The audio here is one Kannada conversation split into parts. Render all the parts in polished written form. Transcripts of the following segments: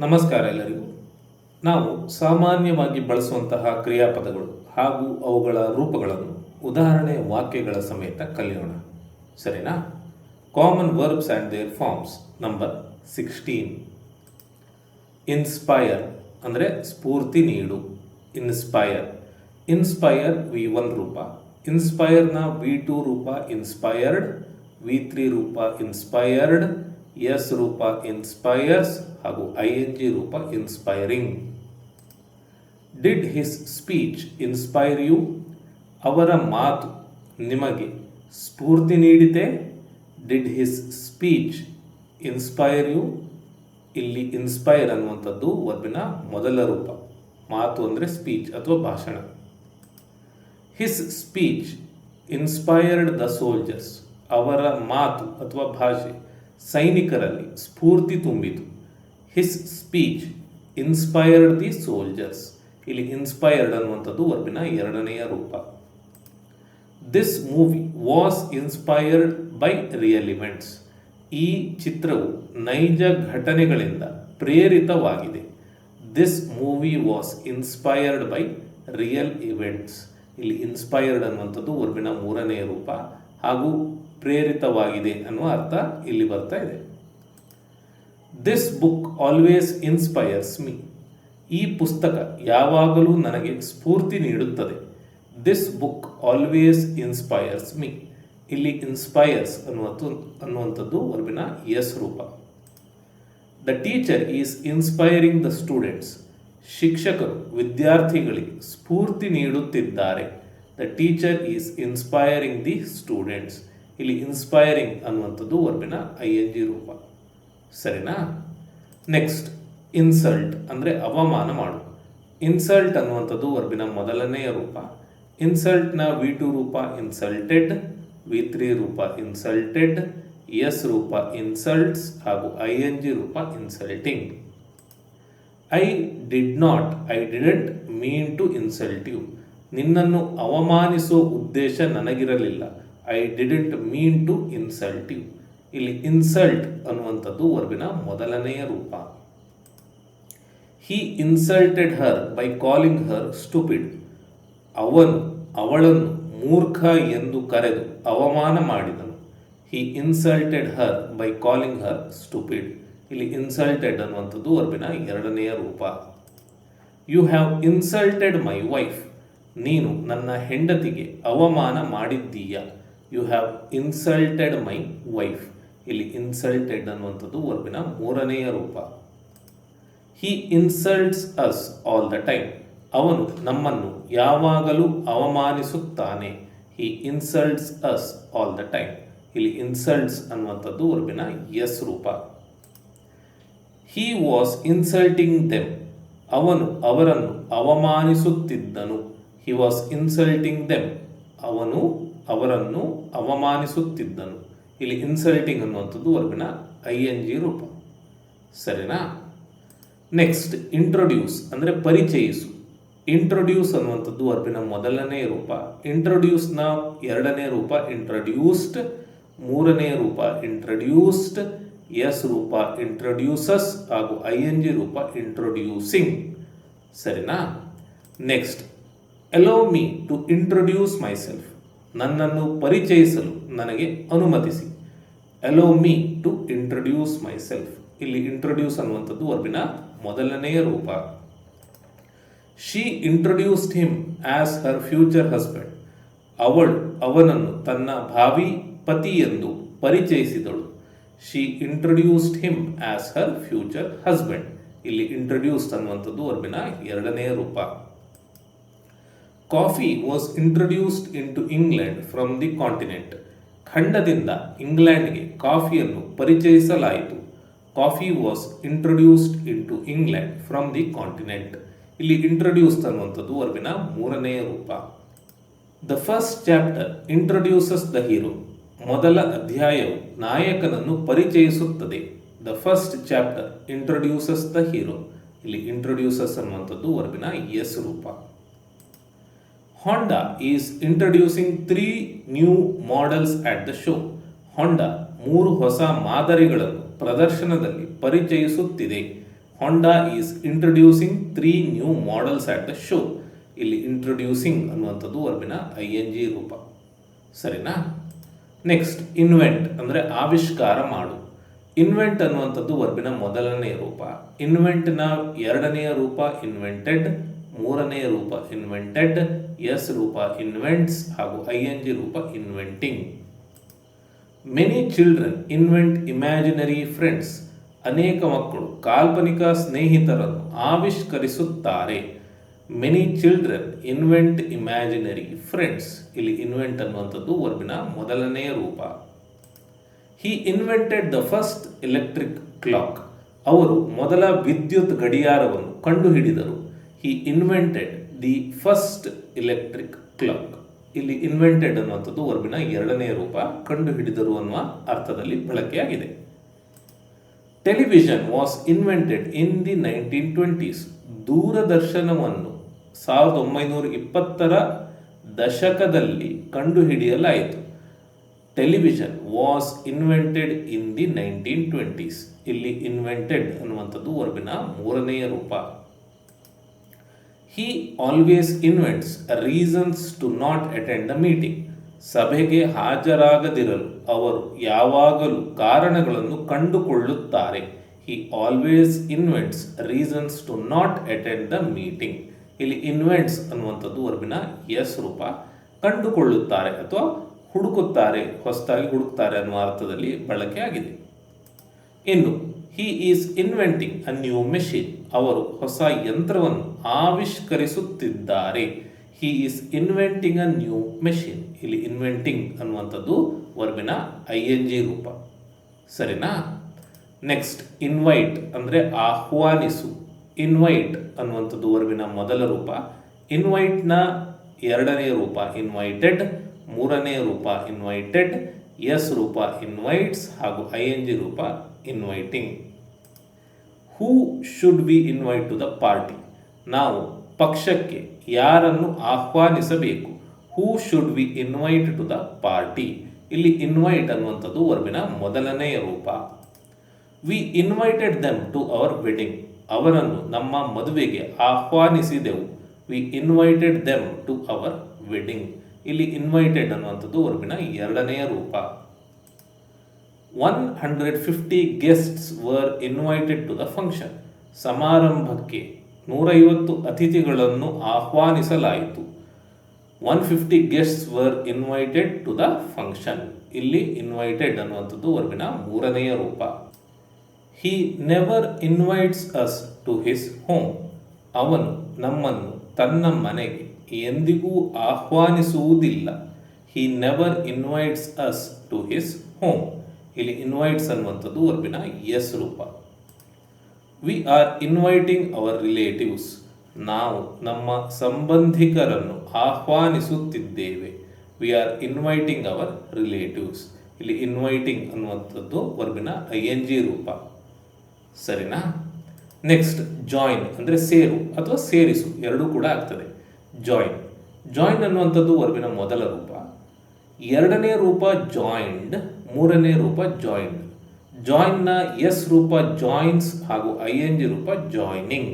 ನಮಸ್ಕಾರ ಎಲ್ಲರಿಗೂ. ನಾವು ಸಾಮಾನ್ಯವಾಗಿ ಬಳಸುವಂತಹ ಕ್ರಿಯಾಪದಗಳು ಹಾಗೂ ಅವುಗಳ ರೂಪಗಳನ್ನು ಉದಾಹರಣೆ ವಾಕ್ಯಗಳ ಸಮೇತ ಕಲಿಯೋಣ, ಸರಿನಾ? Common verbs and their forms. Number 16. Inspire ಅಂದರೆ ಸ್ಫೂರ್ತಿ ನೀಡು. ಇನ್ಸ್ಪೈರ್. ಇನ್ಸ್ಪೈರ್ V1 ರೂಪ, ಇನ್ಸ್ಪೈರ್ನ V2 ರೂಪ ಇನ್ಸ್ಪೈರ್ಡ್, V3 ರೂಪ ಇನ್ಸ್ಪೈರ್ಡ್, ಎಸ್ ರೂಪ ಇನ್ಸ್ಪೈರ್ಸ್ ಹಾಗೂ ING ರೂಪ inspiring. Did his speech inspire you? ಅವರ ಮಾತು ನಿಮಗೆ ಸ್ಫೂರ್ತಿ ನೀಡಿತೆ? Did his speech inspire you? ಇಲ್ಲಿ ಇನ್ಸ್ಪೈರ್ ಅನ್ನುವಂಥದ್ದು ವರ್ಬಿನ ಮೊದಲ ರೂಪ. ಮಾತು ಅಂದರೆ ಸ್ಪೀಚ್ ಅಥವಾ ಭಾಷಣ. His speech inspired the soldiers. ಅವರ ಮಾತು ಅಥವಾ ಭಾಷೆ ಸೈನಿಕರಲ್ಲಿ ಸ್ಫೂರ್ತಿ ತುಂಬಿತು. His speech inspired the soldiers. ಇಲ್ಲಿ ಇನ್ಸ್ಪೈರ್ಡ್ ಅನ್ನುವಂಥದ್ದು ವರ್ಬಿನ ಎರಡನೆಯ ರೂಪ. This movie was inspired by real events. ಈ ಚಿತ್ರವು ನೈಜ ಘಟನೆಗಳಿಂದ ಪ್ರೇರಿತವಾಗಿದೆ. This movie was inspired by real events. ಇಲ್ಲಿ ಇನ್ಸ್ಪೈರ್ಡ್ ಅನ್ನುವಂಥದ್ದು ವರ್ಬಿನ ಮೂರನೆಯ ರೂಪ ಹಾಗೂ ಪ್ರೇರಿತವಾಗಿದೆ ಅನ್ನುವ ಅರ್ಥ ಇಲ್ಲಿ ಬರ್ತಾ ಇದೆ. This book always inspires me. ಈ ಪುಸ್ತಕ ಯಾವಾಗಲೂ ನನಗೆ ಸ್ಫೂರ್ತಿ ನೀಡುತ್ತದೆ. This book always inspires me. ಇಲ್ಲಿ ಇನ್ಸ್ಪೈರ್ಸ್ ಅನ್ನುವಂಥದ್ದು ವರ್ಬಿನ ಎಸ್ ರೂಪ. The teacher is inspiring the students. ಶಿಕ್ಷಕರು ವಿದ್ಯಾರ್ಥಿಗಳಿಗೆ ಸ್ಫೂರ್ತಿ ನೀಡುತ್ತಿದ್ದಾರೆ. The teacher is inspiring the students. ಇಲ್ಲಿ ಇನ್ಸ್ಪೈರಿಂಗ್ ಅನ್ನುವಂಥದ್ದು ವರ್ಬಿನ ING ರೂಪ, ಸರಿನಾ? ನೆಕ್ಸ್ಟ್, ಇನ್ಸಲ್ಟ್ ಅಂದರೆ ಅವಮಾನ ಮಾಡು. ಇನ್ಸಲ್ಟ್ ಅನ್ನುವಂಥದ್ದು ವರ್ಬಿನ ಮೊದಲನೆಯ ರೂಪ. ಇನ್ಸಲ್ಟ್ನ V2 ರೂಪ ಇನ್ಸಲ್ಟೆಡ್, V3 ರೂಪ ಇನ್ಸಲ್ಟೆಡ್, ಎಸ್ ರೂಪ ಇನ್ಸಲ್ಟ್ಸ್ ಹಾಗೂ ING ರೂಪ insulting. I didn't mean to insult you. ನಿನ್ನನ್ನು ಅವಮಾನಿಸೋ ಉದ್ದೇಶ ನನಗಿರಲಿಲ್ಲ. I didn't mean to insult you. ಇಲ್ಲಿ ಇನ್ಸಲ್ಟ್ ಅನ್ನುವಂಥದ್ದು ವರ್ಬಿನ ಮೊದಲನೆಯ ರೂಪ. He insulted her by calling her stupid. ಅವನು ಅವಳನ್ನು ಮೂರ್ಖ ಎಂದು ಕರೆದು ಅವಮಾನ ಮಾಡಿದನು. He insulted her by calling her stupid. ಇಲ್ಲಿ ಇನ್ಸಲ್ಟೆಡ್ ಅನ್ನುವಂಥದ್ದು ವರ್ಬಿನ ಎರಡನೆಯ ರೂಪ. You have insulted my wife. ನೀನು ನನ್ನ ಹೆಂಡತಿಗೆ ಅವಮಾನ ಮಾಡಿದ್ದೀಯ. You have insulted my wife. ಇಲ್ಲಿ ಇನ್ಸಲ್ಟೆಡ್ ಅನ್ನುವಂಥದ್ದು ವರ್ಬಿನ ಮೂರನೆಯ ರೂಪ. He insults us all the time. ಅವನು ನಮ್ಮನ್ನು ಯಾವಾಗಲೂ ಅವಮಾನಿಸುತ್ತಾನೆ. He insults us all the time. ಇಲ್ಲಿ ಇನ್ಸಲ್ಟ್ಸ್ ಅನ್ನುವಂಥದ್ದು ವರ್ಬಿನ ಎಸ್ ರೂಪ. He was insulting them. ಅವನು ಅವರನ್ನು ಅವಮಾನಿಸುತ್ತಿದ್ದನು. He was insulting them. ಅವನು ಅವರನ್ನು ಅವಮಾನಿಸುತ್ತಿದ್ದನು. ಇಲ್ಲಿ ಇನ್ಸಲ್ಟಿಂಗ್ ಅನ್ನುವಂಥದ್ದು ವರ್ಬಿನ ING ರೂಪ, ಸರಿನಾ? ನೆಕ್ಸ್ಟ್, ಇಂಟ್ರೊಡ್ಯೂಸ್ ಅಂದರೆ ಪರಿಚಯಿಸು. ಇಂಟ್ರೊಡ್ಯೂಸ್ ಅನ್ನುವಂಥದ್ದು ವರ್ಬಿನ ಮೊದಲನೇ ರೂಪ. ಇಂಟ್ರೊಡ್ಯೂಸ್ನ ಎರಡನೇ ರೂಪ ಇಂಟ್ರೊಡ್ಯೂಸ್ಡ್, ಮೂರನೇ ರೂಪ ಇಂಟ್ರೊಡ್ಯೂಸ್ಡ್, ಎಸ್ ರೂಪ ಇಂಟ್ರೊಡ್ಯೂಸಸ್ ಹಾಗೂ ING ರೂಪ ಇಂಟ್ರೊಡ್ಯೂಸಿಂಗ್, ಸರಿನಾ? Next, allow me to introduce myself. ನನ್ನನ್ನು ಪರಿಚಯಿಸಲು ನನಗೆ ಅನುಮತಿಸಿ. Allow me to introduce myself. ಇಲ್ಲಿ ಇಂಟ್ರೊಡ್ಯೂಸ್ ಅನ್ನುವಂಥದ್ದು ವರ್ಬಿನ ಮೊದಲನೆಯ ರೂಪ. She introduced him as her future husband. ಅವಳು ಅವನನ್ನು ತನ್ನ ಭಾವಿ ಪತಿ ಎಂದು ಪರಿಚಯಿಸಿದಳು. She introduced him as her future husband. ಇಲ್ಲಿ ಇಂಟ್ರೊಡ್ಯೂಸ್ಡ್ ಅನ್ನುವಂಥದ್ದು ವರ್ಬಿನ ಎರಡನೆಯ ರೂಪ. Coffee was introduced into England from the continent. ಖಂಡದಿಂದ ಇಂಗ್ಲೆಂಡ್ಗೆ ಕಾಫಿಯನ್ನು ಪರಿಚಯಿಸಲಾಯಿತು. Coffee was introduced into England from the continent. ಇಲ್ಲಿ ಇಂಟ್ರೊಡ್ಯೂಸ್ಡ್ ಅನ್ನುವಂಥದ್ದು ವರ್ಬಿನ ಮೂರನೆಯ ರೂಪ. The first chapter introduces the hero. ಮೊದಲ ಅಧ್ಯಾಯವು ನಾಯಕನನ್ನು ಪರಿಚಯಿಸುತ್ತದೆ. The first chapter introduces the hero. ಇಲ್ಲಿ ಇಂಟ್ರೊಡ್ಯೂಸಸ್ ಅನ್ನುವಂಥದ್ದು ವರ್ಬಿನ ಎಸ್ ರೂಪ. Honda is introducing 3 new models at the show. Honda 3 ಹೊಸ ಮಾದರಿಗಳನ್ನು ಪ್ರದರ್ಶನದಲ್ಲಿ ಪರಿಚಯಿಸುತ್ತಿದೆ. Honda is introducing 3 new models at the show. ಇಲ್ಲಿ ಇಂಟ್ರೊಡ್ಯೂಸಿಂಗ್ ಅನ್ನುವಂಥದ್ದು ವರ್ಬಿನ ING ರೂಪ. ಸರಿನಾ? ನೆಕ್ಸ್ಟ್ ಇನ್ವೆಂಟ್ ಅಂದರೆ ಆವಿಷ್ಕಾರ ಮಾಡು. ಇನ್ವೆಂಟ್ ಅನ್ನುವಂಥದ್ದು ವರ್ಬಿನ ಮೊದಲನೆಯ ರೂಪ. ಇನ್ವೆಂಟ್ನ ಎರಡನೆಯ ರೂಪ ಇನ್ವೆಂಟೆಡ್, ಮೂರನೆಯ ರೂಪ ಇನ್ವೆಂಟೆಡ್, ಎಸ್ ರೂಪ ಇನ್ವೆಂಟ್ಸ್ ಹಾಗೂ ING ರೂಪ inventing. Many children invent imaginary friends. ಅನೇಕ ಮಕ್ಕಳು ಕಾಲ್ಪನಿಕ ಸ್ನೇಹಿತರನ್ನು ಆವಿಷ್ಕರಿಸುತ್ತಾರೆ. Many children invent imaginary friends. ಇಲ್ಲಿ ಇನ್ವೆಂಟ್ ಅನ್ನುವಂಥದ್ದು ವರ್ಬಿನ ಮೊದಲನೆಯ ರೂಪ. He invented the first electric clock. ಅವರು ಮೊದಲ ವಿದ್ಯುತ್ ಗಡಿಯಾರವನ್ನು ಕಂಡುಹಿಡಿದರು. He invented the first electric clock. ಇಲ್ಲಿ ಇನ್ವೆಂಟೆಡ್ ಅನ್ನುವಂಥದ್ದು ವರ್ಬಿನ ಎರಡನೆಯ ರೂಪ, ಕಂಡುಹಿಡಿದರು ಅನ್ನುವ ಅರ್ಥದಲ್ಲಿ ಬಳಕೆಯಾಗಿದೆ. Television was invented in the 1920s. ದೂರದರ್ಶನವನ್ನು 1920ರ ದಶಕದಲ್ಲಿ ಕಂಡುಹಿಡಿಯಲಾಯಿತು. Television was invented in the 1920s. ಇಲ್ಲಿ ಇನ್ವೆಂಟೆಡ್ ಅನ್ನುವಂಥದ್ದು ವರ್ಬಿನ ಮೂರನೆಯ ರೂಪ. He always invents reasons to not attend the meeting. ಸಭೆಗೆ ಹಾಜರಾಗದಿರಲು ಅವರು ಯಾವಾಗಲೂ ಕಾರಣಗಳನ್ನು ಕಂಡುಕೊಳ್ಳುತ್ತಾರೆ. He always invents reasons to not attend the meeting. ಇಲ್ಲಿ ಇನ್ವೆಂಟ್ಸ್ ಅನ್ನುವಂಥದ್ದು ವರ್ಬಿನ ಎಸ್ ರೂಪ. ಕಂಡುಕೊಳ್ಳುತ್ತಾರೆ ಅಥವಾ ಹುಡುಕುತ್ತಾರೆ, ಹೊಸದಾಗಿ ಹುಡುಕ್ತಾರೆ ಅನ್ನುವ ಅರ್ಥದಲ್ಲಿ ಬಳಕೆಯಾಗಿದೆ. ಇನ್ನು he is inventing a new machine. ಅವರು ಹೊಸ ಯಂತ್ರವನ್ನು ಆವಿಷ್ಕರಿಸುತ್ತಿದ್ದಾರೆ. He is inventing a new machine. ಇಲ್ಲಿ ಇನ್ವೆಂಟಿಂಗ್ ಅನ್ನುವಂಥದ್ದು ವರ್ಬಿನ ING ರೂಪ. ಸರಿನಾ? ನೆಕ್ಸ್ಟ್ ಇನ್ವೈಟ್ ಅಂದರೆ ಆಹ್ವಾನಿಸು. ಇನ್ವೈಟ್ ಅನ್ನುವಂಥದ್ದು ವರ್ಬಿನ ಮೊದಲ ರೂಪ. ಇನ್ವೈಟ್ನ ಎರಡನೆಯ ರೂಪ ಇನ್ವೈಟೆಡ್, ಮೂರನೆಯ ರೂಪ ಇನ್ವೈಟೆಡ್, ಎಸ್ ರೂಪ ಇನ್ವೈಟ್ಸ್ ಹಾಗೂ ING ರೂಪ inviting. Who should we invite to the party. ನಾವು ಪಕ್ಷಕ್ಕೆ ಯಾರನ್ನು ಆಹ್ವಾನಿಸಬೇಕು. Who should we invite to the party. ಇಲ್ಲಿ ಇನ್ವೈಟ್ ಅನ್ನುವಂಥದ್ದು ವರ್ಬಿನ ಮೊದಲನೆಯ ರೂಪ. We invited them to our wedding. ಅವರನ್ನು ನಮ್ಮ ಮದುವೆಗೆ ಆಹ್ವಾನಿಸಿದೆವು. We invited them to our wedding. ಇಲ್ಲಿ ಇನ್ವೈಟೆಡ್ ಅನ್ನುವಂಥದ್ದು ವರ್ಬಿನ ಎರಡನೆಯ ರೂಪ. 150 guests were invited to the function. ಸಮಾರಂಭಕ್ಕೆ 150 ಅತಿಥಿಗಳನ್ನು ಆಹ್ವಾನಿಸಲಾಯಿತು. 150 guests were invited to the function. ಇಲ್ಲಿ ಇನ್ವೈಟೆಡ್ ಅನ್ನುವಂಥದ್ದು ವರ್ಬಿನ ಮೂರನೆಯ ರೂಪ. He never invites us to his home. ಅವನು ನಮ್ಮನ್ನು ತನ್ನ ಮನೆಗೆ ಎಂದಿಗೂ ಆಹ್ವಾನಿಸುವುದಿಲ್ಲ. He never invites us to his home. ಇಲ್ಲಿ ಇನ್ವೈಟ್ಸ್ ಅನ್ನುವಂಥದ್ದು ವರ್ಬಿನ ಎಸ್ ರೂಪ. We are inviting our relatives. ನಾವು ನಮ್ಮ ಸಂಬಂಧಿಕರನ್ನು ಆಹ್ವಾನಿಸುತ್ತಿದ್ದೇವೆ. We are inviting our relatives. ಇಲ್ಲಿ ಇನ್ವೈಟಿಂಗ್ ಅನ್ನುವಂಥದ್ದು ವರ್ಬಿನ ING ರೂಪ. ಸರಿನಾ? ನೆಕ್ಸ್ಟ್ ಜಾಯಿನ್ ಅಂದರೆ ಸೇರು ಅಥವಾ ಸೇರಿಸು, ಎರಡೂ ಕೂಡ ಆಗ್ತದೆ. ಜಾಯಿನ್. ಜಾಯಿನ್ ಅನ್ನುವಂಥದ್ದು ವರ್ಬಿನ ಮೊದಲ ರೂಪ. ಎರಡನೇ ರೂಪ ಜಾಯಿಂಡ್, ಮೂರನೇ ರೂಪ ಜಾಯಿಂಡ್. ಜಾಯಿನ್ನ ಎಸ್ ರೂಪ ಜಾಯಿನ್ಸ್ ಹಾಗೂ ING ರೂಪ joining.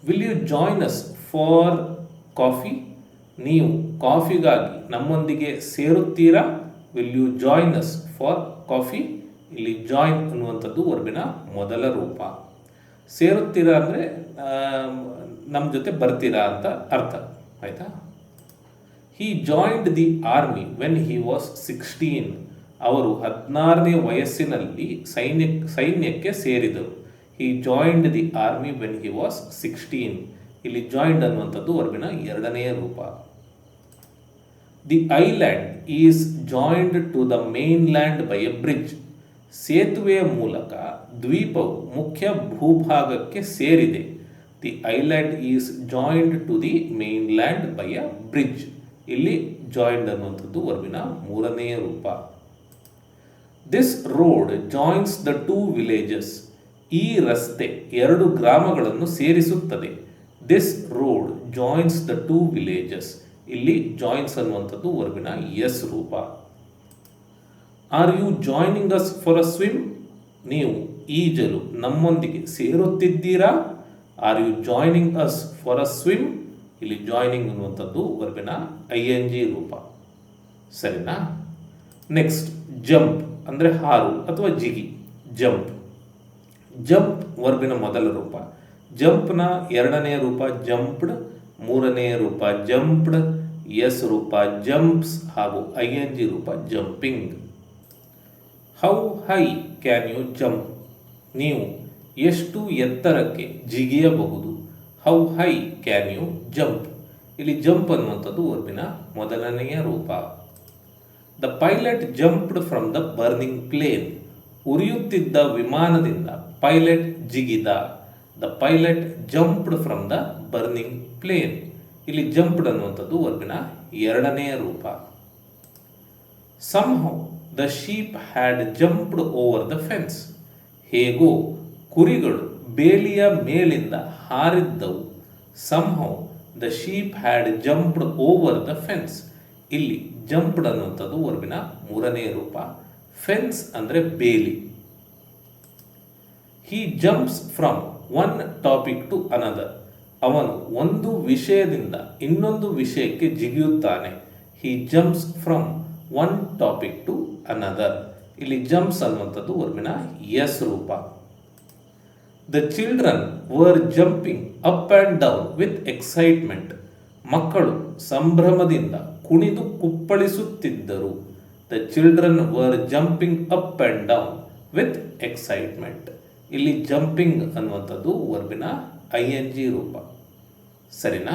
Will you join us for coffee. ನೀವು ಕಾಫಿಗಾಗಿ ನಮ್ಮೊಂದಿಗೆ ಸೇರುತ್ತೀರಾ. Will you join us for coffee. ಇಲ್ಲಿ ಜಾಯಿನ್ ಅನ್ನುವಂಥದ್ದು ವರ್ಬಿನ ಮೊದಲ ರೂಪ. ಸೇರುತ್ತೀರಾ ಅಂದರೆ ನಮ್ಮ ಜೊತೆ ಬರ್ತೀರಾ ಅಂತ ಅರ್ಥ. ಆಯಿತಾ? He joined the army when he was 16. ಅವರು 16ನೇ ವಯಸ್ಸಿನಲ್ಲಿ ಸೈನ್ಯಕ್ಕೆ ಸೇರಿದರು. He joined the army when he was 16. ಇಲ್ಲಿ ಜಾಯಿಂಡ್ ಅನ್ನುವಂಥದ್ದು ವರ್ಬಿನ ಎರಡನೆಯ ರೂಪ. The island is joined to the mainland by a bridge. ಸೇತುವೆಯ ಮೂಲಕ ದ್ವೀಪವು ಮುಖ್ಯ ಭೂಭಾಗಕ್ಕೆ ಸೇರಿದೆ. The island is joined to the mainland by a bridge. ಇಲ್ಲಿ ಜಾಯಿಂಡ್ ಅನ್ನುವಂಥದ್ದು ವರ್ಬಿನ ಮೂರನೆಯ ರೂಪ. This road joins the 2 villages. ಈ ರಸ್ತೆ 2 ಗ್ರಾಮಗಳನ್ನು ಸೇರಿಸುತ್ತದೆ. This road joins the 2 villages. ಇಲ್ಲಿ ಜಾಯಿನ್ಸ್ ಅನ್ನುವಂಥದ್ದು ವರ್ಬಿನ ಎಸ್ ರೂಪ. Are you joining us for a swim. ನೀವು ಈಜಲು ನಮ್ಮೊಂದಿಗೆ ಸೇರುತ್ತಿದ್ದೀರಾ? Are you joining us for a swim? ಇಲ್ಲಿ ಜಾಯ್ನಿಂಗ್ ಅನ್ನುವಂಥದ್ದು ವರ್ಬಿನ ING ರೂಪ. ಸರಿನಾ? ನೆಕ್ಸ್ಟ್ ಜಂಪ್ ಅಂದರೆ ಹಾರು ಅಥವಾ ಜಿಗಿ. ಜಂಪ್. ಜಂಪ್ ವರ್ಬಿನ ಮೊದಲ ರೂಪ. ಜಂಪ್ನ ಎರಡನೆಯ ರೂಪ ಜಂಪ್ಡ್, ಮೂರನೆಯ ರೂಪ ಜಂಪ್ಡ್, ಎಸ್ ರೂಪ ಜಂಪ್ಸ್ ಹಾಗೂ ING ರೂಪ jumping. How high can you jump? ನೀವು ಎಷ್ಟು ಎತ್ತರಕ್ಕೆ ಜಿಗಿಯಬಹುದು? How high can you jump? ಇಲ್ಲಿ ಜಂಪ್ ಅನ್ನುವಂಥದ್ದು ವರ್ಬಿನ ಮೊದಲನೆಯ ರೂಪ. The pilot jumped from the burning plane. ಉರಿಯುತ್ತಿದ್ದ ವಿಮಾನದಿಂದ ಪೈಲಟ್ ಜಿಗಿದ. The pilot jumped from the burning plane. ಇಲ್ಲಿ ಜಂಪ್ಡ್ ಅನ್ನುವಂಥದ್ದು ವರ್ಬಿನ ಎರಡನೆಯ ರೂಪ. Somehow the sheep had jumped over the fence. ಹೇಗೋ ಕುರಿಗಳು ಬೇಲಿಯ ಮೇಲಿಂದ ಹಾರಿದ್ದವು. Somehow the sheep had jumped over the fence. ಇಲ್ಲಿ ಜಂಪ್ಡ್ ಅನ್ನುವಂಥದ್ದು ವರ್ಬಿನ ಮೂರನೇ ರೂಪ. ಫೆನ್ಸ್ ಅಂದರೆ ಬೇಲಿ. He jumps from one topic to another. ಅವನು ಒಂದು ವಿಷಯದಿಂದ ಇನ್ನೊಂದು ವಿಷಯಕ್ಕೆ ಜಿಗಿಯುತ್ತಾನೆ. He jumps from one topic to another. ಇಲ್ಲಿ ಜಂಪ್ಸ್ ಅನ್ನುವಂಥದ್ದು ವರ್ಬಿನ ಎಸ್ ರೂಪ. The children were jumping up and down with excitement. ಮಕ್ಕಳು ಸಂಭ್ರಮದಿಂದ ಕುಣಿದು ಕುಪ್ಪಳಿಸುತ್ತಿದ್ದರು. The children were jumping up and down with excitement. ಇಲ್ಲಿ ಜಂಪಿಂಗ್ ಅನ್ನುವಂಥದ್ದು ವರ್ಬಿನ ING ರೂಪ. ಸರಿನಾ?